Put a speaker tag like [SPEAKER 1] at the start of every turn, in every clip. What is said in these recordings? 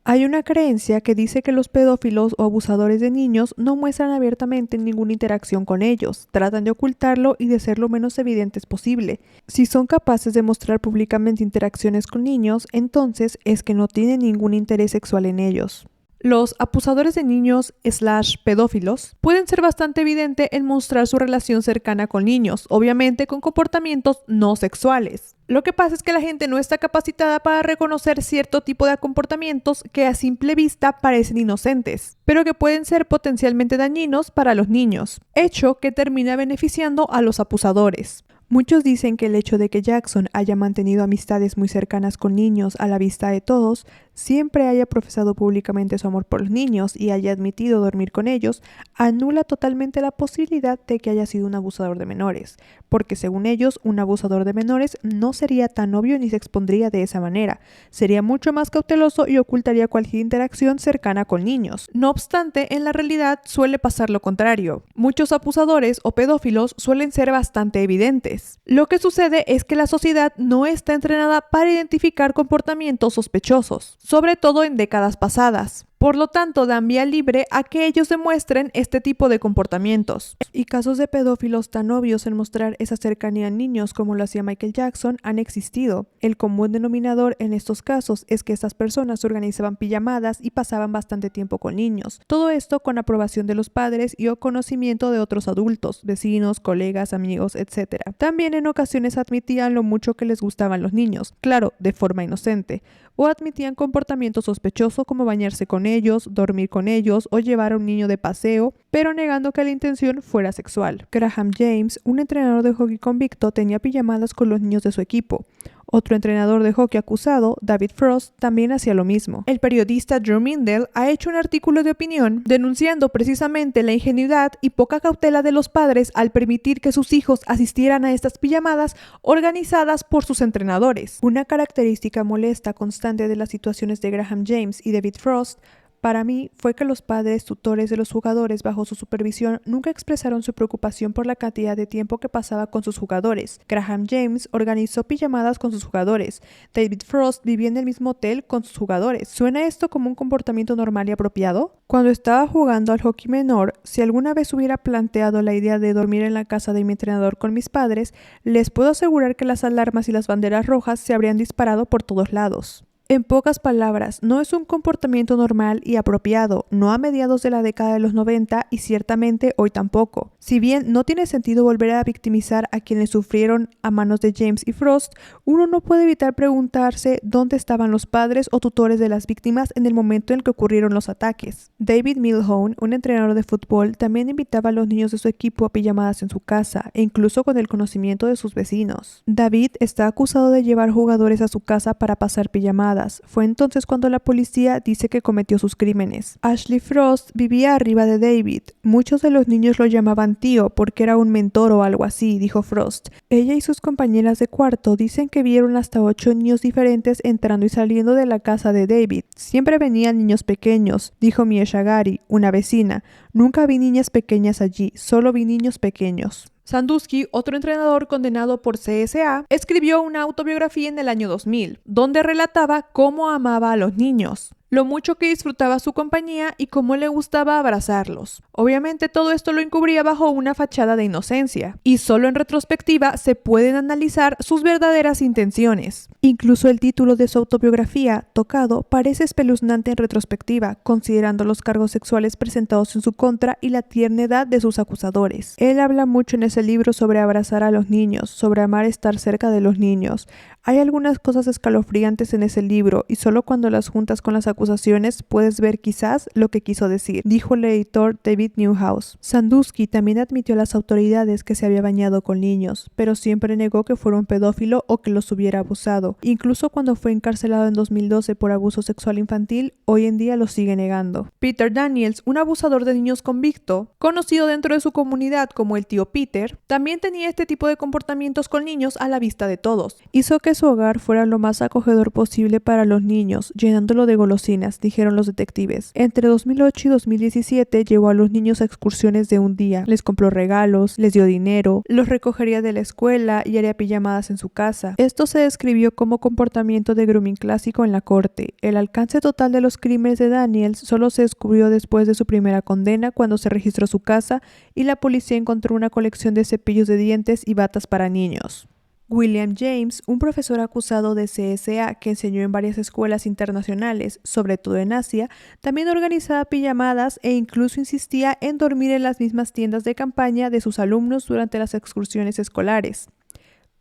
[SPEAKER 1] Hay una creencia que dice que los pedófilos o abusadores de niños no muestran abiertamente ninguna interacción con ellos, tratan de ocultarlo y de ser lo menos evidentes posible. Si son capaces de mostrar públicamente interacciones con niños, entonces es que no tienen ningún interés sexual en ellos. Los abusadores de niños / pedófilos pueden ser bastante evidentes en mostrar su relación cercana con niños, obviamente con comportamientos no sexuales. Lo que pasa es que la gente no está capacitada para reconocer cierto tipo de comportamientos que a simple vista parecen inocentes, pero que pueden ser potencialmente dañinos para los niños, hecho que termina beneficiando a los abusadores. Muchos dicen que el hecho de que Jackson haya mantenido amistades muy cercanas con niños a la vista de todos, siempre haya profesado públicamente su amor por los niños y haya admitido dormir con ellos, anula totalmente la posibilidad de que haya sido un abusador de menores, porque según ellos, un abusador de menores no sería tan obvio ni se expondría de esa manera, sería mucho más cauteloso y ocultaría cualquier interacción cercana con niños. No obstante, en la realidad suele pasar lo contrario. Muchos abusadores o pedófilos suelen ser bastante evidentes. Lo que sucede es que la sociedad no está entrenada para identificar comportamientos sospechosos, sobre todo en décadas pasadas. Por lo tanto, dan vía libre a que ellos demuestren este tipo de comportamientos. Y casos de pedófilos tan obvios en mostrar esa cercanía a niños como lo hacía Michael Jackson han existido. El común denominador en estos casos es que estas personas organizaban pijamadas y pasaban bastante tiempo con niños. Todo esto con aprobación de los padres y o conocimiento de otros adultos, vecinos, colegas, amigos, etc. También en ocasiones admitían lo mucho que les gustaban los niños, claro, de forma inocente, o admitían comportamientos sospechosos como bañarse con ellos, dormir con ellos o llevar a un niño de paseo, pero negando que la intención fuera sexual. Graham James, un entrenador de hockey convicto, tenía pijamadas con los niños de su equipo. Otro entrenador de hockey acusado, David Frost, también hacía lo mismo. El periodista Drew Mindell ha hecho un artículo de opinión denunciando precisamente la ingenuidad y poca cautela de los padres al permitir que sus hijos asistieran a estas pijamadas organizadas por sus entrenadores. Una característica molesta constante de las situaciones de Graham James y David Frost para mí fue que los padres tutores de los jugadores bajo su supervisión nunca expresaron su preocupación por la cantidad de tiempo que pasaba con sus jugadores. Graham James organizó pijamadas con sus jugadores. David Frost vivía en el mismo hotel con sus jugadores. ¿Suena esto como un comportamiento normal y apropiado? Cuando estaba jugando al hockey menor, si alguna vez hubiera planteado la idea de dormir en la casa de mi entrenador con mis padres, les puedo asegurar que las alarmas y las banderas rojas se habrían disparado por todos lados. En pocas palabras, no es un comportamiento normal y apropiado, no a mediados de la década de los 90 y ciertamente hoy tampoco. Si bien no tiene sentido volver a victimizar a quienes sufrieron a manos de James y Frost, uno no puede evitar preguntarse dónde estaban los padres o tutores de las víctimas en el momento en que ocurrieron los ataques. David Milhown, un entrenador de fútbol, también invitaba a los niños de su equipo a pijamadas en su casa, e incluso con el conocimiento de sus vecinos. David está acusado de llevar jugadores a su casa para pasar pijamadas. Fue entonces cuando la policía dice que cometió sus crímenes. Ashley Frost vivía arriba de David. Muchos de los niños lo llamaban tío porque era un mentor o algo así, dijo Frost. Ella y sus compañeras de cuarto dicen que vieron hasta 8 niños diferentes entrando y saliendo de la casa de David. Siempre venían niños pequeños, dijo Mia Shagari, una vecina. Nunca vi niñas pequeñas allí, solo vi niños pequeños. Sandusky, otro entrenador condenado por CSA, escribió una autobiografía en el año 2000, donde relataba cómo amaba a los niños, lo mucho que disfrutaba su compañía y cómo le gustaba abrazarlos. Obviamente todo esto lo encubría bajo una fachada de inocencia, y solo en retrospectiva se pueden analizar sus verdaderas intenciones. Incluso el título de su autobiografía, Tocado, parece espeluznante en retrospectiva, considerando los cargos sexuales presentados en su contra y la tierna edad de sus acusadores. Él habla mucho en ese libro sobre abrazar a los niños, sobre amar estar cerca de los niños. Hay algunas cosas escalofriantes en ese libro y solo cuando las juntas con las acusaciones puedes ver quizás lo que quiso decir, dijo el editor David Newhouse. Sandusky también admitió a las autoridades que se había bañado con niños, pero siempre negó que fuera un pedófilo o que los hubiera abusado. Incluso cuando fue encarcelado en 2012 por abuso sexual infantil, hoy en día lo sigue negando. Peter Daniels, un abusador de niños convicto, conocido dentro de su comunidad como el tío Peter, también tenía este tipo de comportamientos con niños a la vista de todos. Hizo que su hogar fuera lo más acogedor posible para los niños, llenándolo de golosinas golosinas, dijeron los detectives. Entre 2008 y 2017 llevó a los niños a excursiones de un día, les compró regalos, les dio dinero, los recogería de la escuela y haría pijamadas en su casa. Esto se describió como comportamiento de grooming clásico en la corte. El alcance total de los crímenes de Daniels solo se descubrió después de su primera condena, cuando se registró su casa y la policía encontró una colección de cepillos de dientes y batas para niños. William James, un profesor acusado de CSA que enseñó en varias escuelas internacionales, sobre todo en Asia, también organizaba pijamadas e incluso insistía en dormir en las mismas tiendas de campaña de sus alumnos durante las excursiones escolares.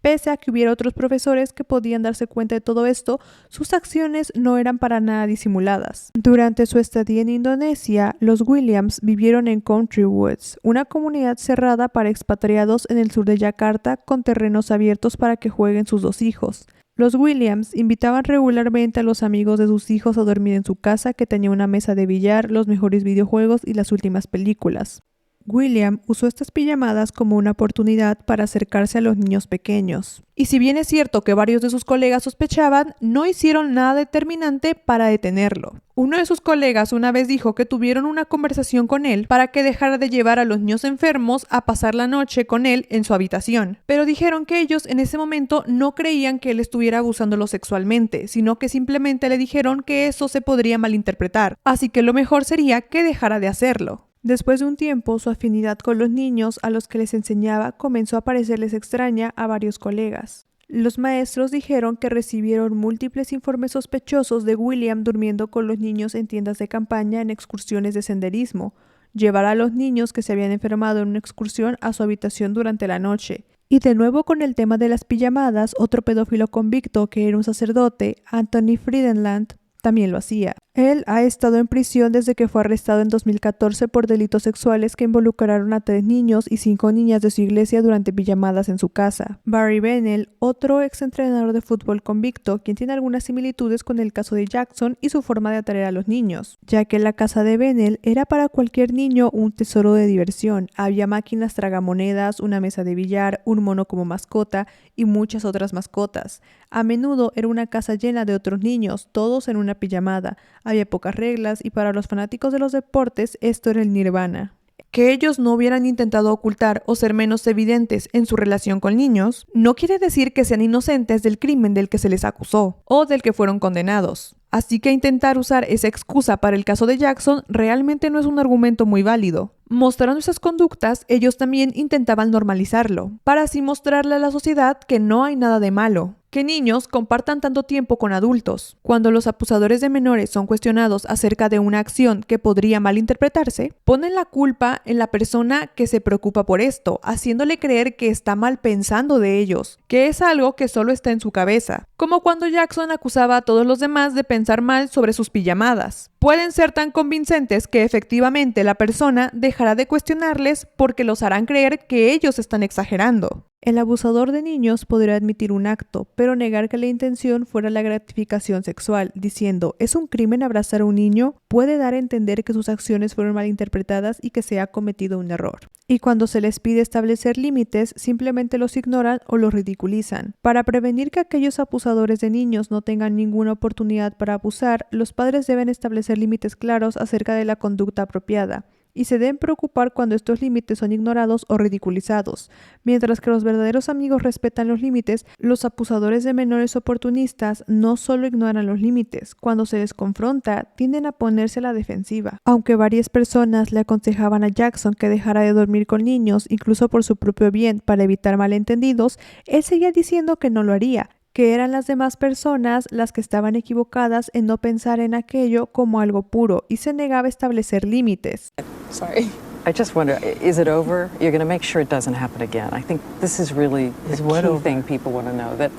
[SPEAKER 1] Pese a que hubiera otros profesores que podían darse cuenta de todo esto, sus acciones no eran para nada disimuladas. Durante su estadía en Indonesia, los Williams vivieron en Country Woods, una comunidad cerrada para expatriados en el sur de Yakarta con terrenos abiertos para que jueguen sus dos hijos. Los Williams invitaban regularmente a los amigos de sus hijos a dormir en su casa, que tenía una mesa de billar, los mejores videojuegos y las últimas películas. William usó estas pijamadas como una oportunidad para acercarse a los niños pequeños. Y si bien es cierto que varios de sus colegas sospechaban, no hicieron nada determinante para detenerlo. Uno de sus colegas una vez dijo que tuvieron una conversación con él para que dejara de llevar a los niños enfermos a pasar la noche con él en su habitación. Pero dijeron que ellos en ese momento no creían que él estuviera abusándolos sexualmente, sino que simplemente le dijeron que eso se podría malinterpretar. Así que lo mejor sería que dejara de hacerlo. Después de un tiempo, su afinidad con los niños a los que les enseñaba comenzó a parecerles extraña a varios colegas. Los maestros dijeron que recibieron múltiples informes sospechosos de William durmiendo con los niños en tiendas de campaña en excursiones de senderismo, llevar a los niños que se habían enfermado en una excursión a su habitación durante la noche. Y de nuevo con el tema de las pijamadas, otro pedófilo convicto, que era un sacerdote, Anthony Friedenland, también lo hacía. Él ha estado en prisión desde que fue arrestado en 2014 por delitos sexuales que involucraron a 3 niños y 5 niñas de su iglesia durante pijamadas en su casa. Barry Bennell, otro exentrenador de fútbol convicto, quien tiene algunas similitudes con el caso de Jackson y su forma de atraer a los niños, ya que la casa de Bennell era para cualquier niño un tesoro de diversión. Había máquinas tragamonedas, una mesa de billar, un mono como mascota y muchas otras mascotas. A menudo era una casa llena de otros niños, todos en una pijamada. Había pocas reglas y para los fanáticos de los deportes esto era el nirvana. Que ellos no hubieran intentado ocultar o ser menos evidentes en su relación con niños no quiere decir que sean inocentes del crimen del que se les acusó o del que fueron condenados. Así que intentar usar esa excusa para el caso de Jackson realmente no es un argumento muy válido. Mostrando esas conductas, ellos también intentaban normalizarlo, para así mostrarle a la sociedad que no hay nada de malo, que niños compartan tanto tiempo con adultos. Cuando los abusadores de menores son cuestionados acerca de una acción que podría malinterpretarse, ponen la culpa en la persona que se preocupa por esto, haciéndole creer que está mal pensando de ellos, que es algo que solo está en su cabeza, como cuando Jackson acusaba a todos los demás de pensar mal sobre sus pijamadas. Pueden ser tan convincentes que efectivamente la persona dejará de cuestionarles porque los harán creer que ellos están exagerando. El abusador de niños podría admitir un acto, pero negar que la intención fuera la gratificación sexual, diciendo «¿es un crimen abrazar a un niño?», puede dar a entender que sus acciones fueron malinterpretadas y que se ha cometido un error. Y cuando se les pide establecer límites, simplemente los ignoran o los ridiculizan. Para prevenir que aquellos abusadores de niños no tengan ninguna oportunidad para abusar, los padres deben establecer límites claros acerca de la conducta apropiada, y se deben preocupar cuando estos límites son ignorados o ridiculizados. Mientras que los verdaderos amigos respetan los límites, los abusadores de menores oportunistas no solo ignoran los límites, cuando se les confronta, tienden a ponerse a la defensiva. Aunque varias personas le aconsejaban a Jackson que dejara de dormir con niños, incluso por su propio bien, para evitar malentendidos, él seguía diciendo que no lo haría, que eran las demás personas las que estaban equivocadas en no pensar en aquello como algo puro, y se negaba a establecer límites.
[SPEAKER 2] Sorry. I just wonder, is it over? You're going to make sure it doesn't happen again. I think this is really the key thing people want to know, that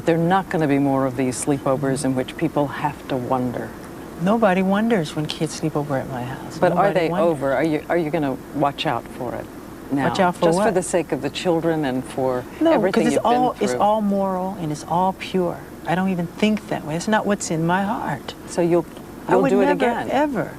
[SPEAKER 2] there are not going to be more of these sleepovers in which people have to wonder.
[SPEAKER 3] Nobody wonders when kids sleep over at my house.
[SPEAKER 2] But
[SPEAKER 3] Nobody
[SPEAKER 2] are they
[SPEAKER 3] wonders.
[SPEAKER 2] over? Are you going to watch out for it now?
[SPEAKER 3] Watch out for
[SPEAKER 2] just
[SPEAKER 3] what?
[SPEAKER 2] for the sake of the children and for
[SPEAKER 3] No,
[SPEAKER 2] everything
[SPEAKER 3] because
[SPEAKER 2] you've been through?
[SPEAKER 3] it's all moral and it's all pure. I don't even think that way. It's not what's in my heart.
[SPEAKER 2] So you'll
[SPEAKER 3] I would
[SPEAKER 2] do it
[SPEAKER 3] never,
[SPEAKER 2] again?
[SPEAKER 3] ever.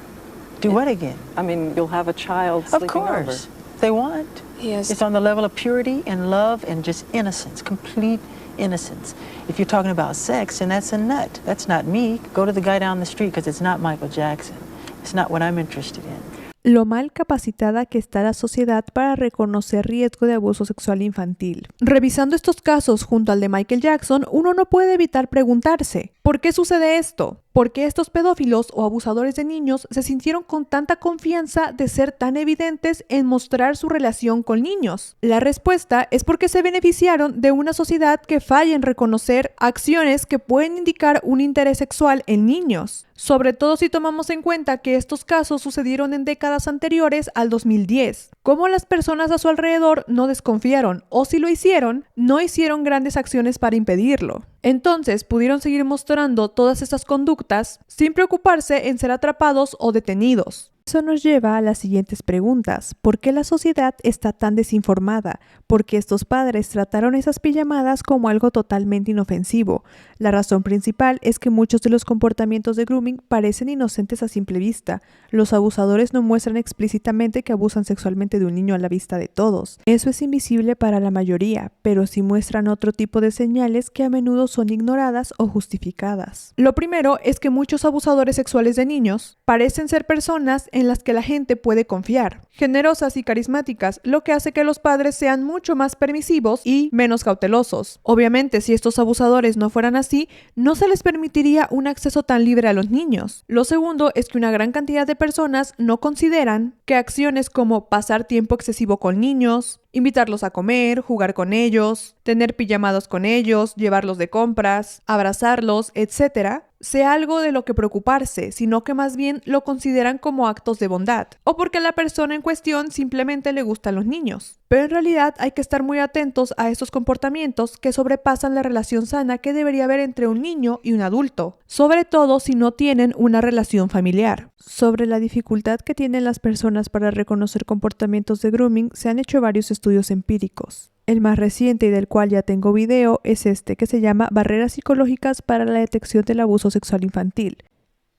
[SPEAKER 3] Do what again?
[SPEAKER 2] I mean, you'll have a child sleeping
[SPEAKER 3] Of course.
[SPEAKER 2] over.
[SPEAKER 3] They want.
[SPEAKER 4] Yes.
[SPEAKER 3] It's on the level of purity and love and just innocence, complete innocence. If you're talking about sex, and that's a nut. That's not me. Go to the guy down the street because it's not Michael Jackson. It's not what I'm interested in.
[SPEAKER 1] Lo mal capacitada que está la sociedad para reconocer riesgo de abuso sexual infantil. Revisando estos casos junto al de Michael Jackson, uno no puede evitar preguntarse, ¿por qué sucede esto? ¿Por qué estos pedófilos o abusadores de niños se sintieron con tanta confianza de ser tan evidentes en mostrar su relación con niños? La respuesta es porque se beneficiaron de una sociedad que falla en reconocer acciones que pueden indicar un interés sexual en niños, sobre todo si tomamos en cuenta que estos casos sucedieron en décadas anteriores al 2010. Como las personas a su alrededor no desconfiaron, o si lo hicieron, no hicieron grandes acciones para impedirlo. Entonces pudieron seguir mostrando todas estas conductas sin preocuparse en ser atrapados o detenidos. Eso nos lleva a las siguientes preguntas. ¿Por qué la sociedad está tan desinformada? ¿Por qué estos padres trataron esas pijamadas como algo totalmente inofensivo? La razón principal es que muchos de los comportamientos de grooming parecen inocentes a simple vista. Los abusadores no muestran explícitamente que abusan sexualmente de un niño a la vista de todos. Eso es invisible para la mayoría, pero sí muestran otro tipo de señales que a menudo son ignoradas o justificadas. Lo primero es que muchos abusadores sexuales de niños parecen ser personas en las que la gente puede confiar, generosas y carismáticas, lo que hace que los padres sean mucho más permisivos y menos cautelosos. Obviamente, si estos abusadores no fueran así, no se les permitiría un acceso tan libre a los niños. Lo segundo es que una gran cantidad de personas no consideran que acciones como pasar tiempo excesivo con niños, invitarlos a comer, jugar con ellos, tener pijamados con ellos, llevarlos de compras, abrazarlos, etc., sea algo de lo que preocuparse, sino que más bien lo consideran como actos de bondad, o porque a la persona en cuestión simplemente le gustan los niños. Pero en realidad hay que estar muy atentos a estos comportamientos que sobrepasan la relación sana que debería haber entre un niño y un adulto, sobre todo si no tienen una relación familiar. Sobre la dificultad que tienen las personas para reconocer comportamientos de grooming, se han hecho varios estudios empíricos. El más reciente y del cual ya tengo video es este, que se llama Barreras psicológicas para la detección del abuso sexual infantil,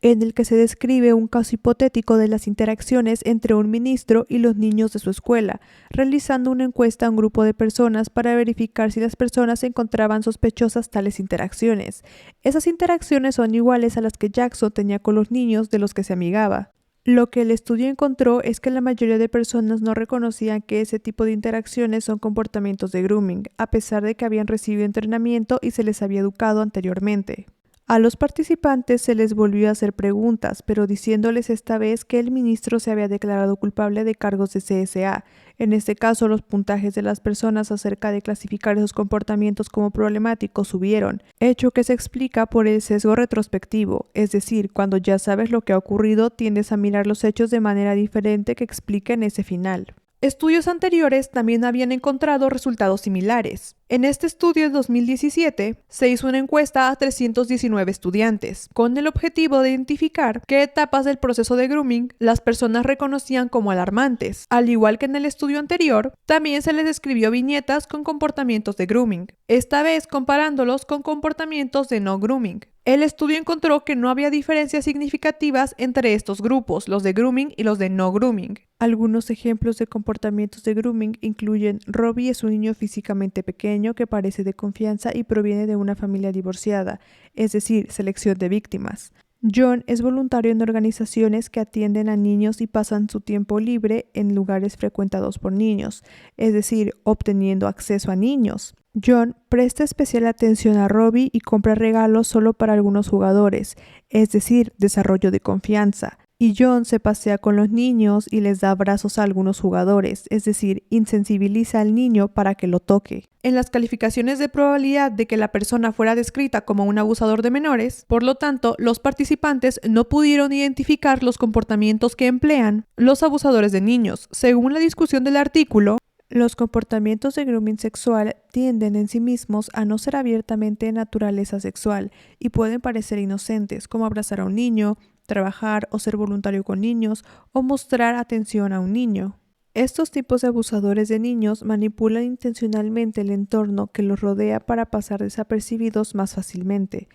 [SPEAKER 1] en el que se describe un caso hipotético de las interacciones entre un ministro y los niños de su escuela, realizando una encuesta a un grupo de personas para verificar si las personas encontraban sospechosas tales interacciones. Esas interacciones son iguales a las que Jackson tenía con los niños de los que se amigaba. Lo que el estudio encontró es que la mayoría de personas no reconocían que ese tipo de interacciones son comportamientos de grooming, a pesar de que habían recibido entrenamiento y se les había educado anteriormente. A los participantes se les volvió a hacer preguntas, pero diciéndoles esta vez que el ministro se había declarado culpable de cargos de CSA. En este caso, los puntajes de las personas acerca de clasificar esos comportamientos como problemáticos subieron, hecho que se explica por el sesgo retrospectivo, es decir, cuando ya sabes lo que ha ocurrido, tiendes a mirar los hechos de manera diferente que expliquen ese final. Estudios anteriores también habían encontrado resultados similares. En este estudio de 2017 se hizo una encuesta a 319 estudiantes, con el objetivo de identificar qué etapas del proceso de grooming las personas reconocían como alarmantes. Al igual que en el estudio anterior, también se les describió viñetas con comportamientos de grooming, esta vez comparándolos con comportamientos de no grooming. El estudio encontró que no había diferencias significativas entre estos grupos, los de grooming y los de no grooming. Algunos ejemplos de comportamientos de grooming incluyen: Robbie es un niño físicamente pequeño que parece de confianza y proviene de una familia divorciada, es decir, selección de víctimas. John es voluntario en organizaciones que atienden a niños y pasan su tiempo libre en lugares frecuentados por niños, es decir, obteniendo acceso a niños. John presta especial atención a Robbie y compra regalos solo para algunos jugadores, es decir, desarrollo de confianza. Y John se pasea con los niños y les da abrazos a algunos jugadores, es decir, insensibiliza al niño para que lo toque. En las calificaciones de probabilidad de que la persona fuera descrita como un abusador de menores, por lo tanto, los participantes no pudieron identificar los comportamientos que emplean los abusadores de niños. Según la discusión del artículo, los comportamientos de grooming sexual tienden en sí mismos a no ser abiertamente de naturaleza sexual y pueden parecer inocentes, como abrazar a un niño, trabajar o ser voluntario con niños o mostrar atención a un niño. Estos tipos de abusadores de niños manipulan intencionalmente el entorno que los rodea para pasar desapercibidos más fácilmente.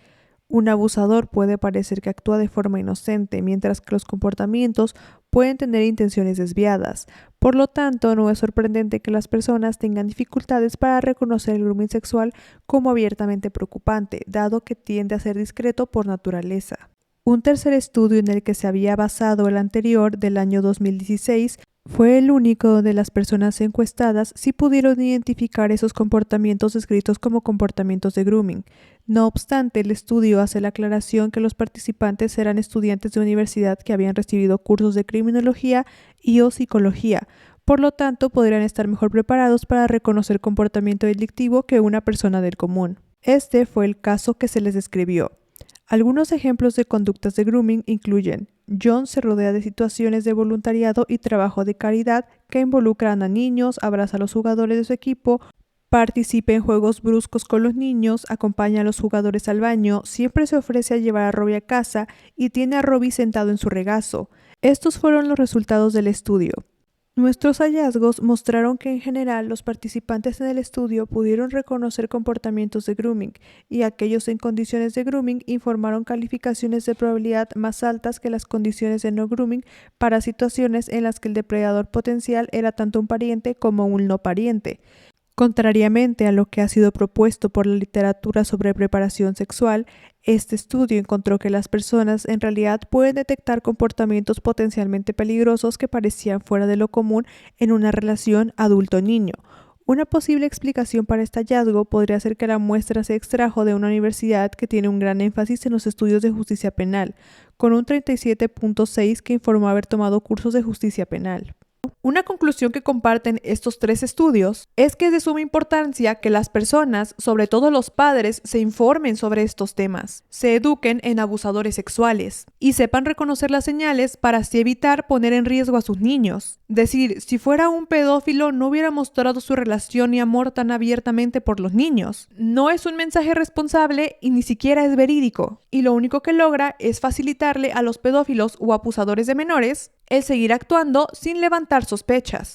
[SPEAKER 1] Un abusador puede parecer que actúa de forma inocente, mientras que los comportamientos pueden tener intenciones desviadas. Por lo tanto, no es sorprendente que las personas tengan dificultades para reconocer el grooming sexual como abiertamente preocupante, dado que tiende a ser discreto por naturaleza. Un tercer estudio en el que se había basado el anterior, del año 2016, fue el único donde las personas encuestadas sí pudieron identificar esos comportamientos descritos como comportamientos de grooming. No obstante, el estudio hace la aclaración que los participantes eran estudiantes de universidad que habían recibido cursos de criminología y o psicología. Por lo tanto, podrían estar mejor preparados para reconocer comportamiento delictivo que una persona del común. Este fue el caso que se les describió. Algunos ejemplos de conductas de grooming incluyen: John se rodea de situaciones de voluntariado y trabajo de caridad que involucran a niños, abraza a los jugadores de su equipo, participa en juegos bruscos con los niños, acompaña a los jugadores al baño, siempre se ofrece a llevar a Robbie a casa y tiene a Robbie sentado en su regazo. Estos fueron los resultados del estudio. Nuestros hallazgos mostraron que en general los participantes en el estudio pudieron reconocer comportamientos de grooming y aquellos en condiciones de grooming informaron calificaciones de probabilidad más altas que las condiciones de no grooming para situaciones en las que el depredador potencial era tanto un pariente como un no pariente. Contrariamente a lo que ha sido propuesto por la literatura sobre preparación sexual, este estudio encontró que las personas en realidad pueden detectar comportamientos potencialmente peligrosos que parecían fuera de lo común en una relación adulto-niño. Una posible explicación para este hallazgo podría ser que la muestra se extrajo de una universidad que tiene un gran énfasis en los estudios de justicia penal, con un 37.6 que informó haber tomado cursos de justicia penal. Una conclusión que comparten estos tres estudios es que es de suma importancia que las personas, sobre todo los padres, se informen sobre estos temas, se eduquen en abusadores sexuales y sepan reconocer las señales para así evitar poner en riesgo a sus niños. Decir, si fuera un pedófilo no hubiera mostrado su relación y amor tan abiertamente por los niños. No es un mensaje responsable y ni siquiera es verídico, y lo único que logra es facilitarle a los pedófilos o abusadores de menores el seguir actuando sin levantar sospechas.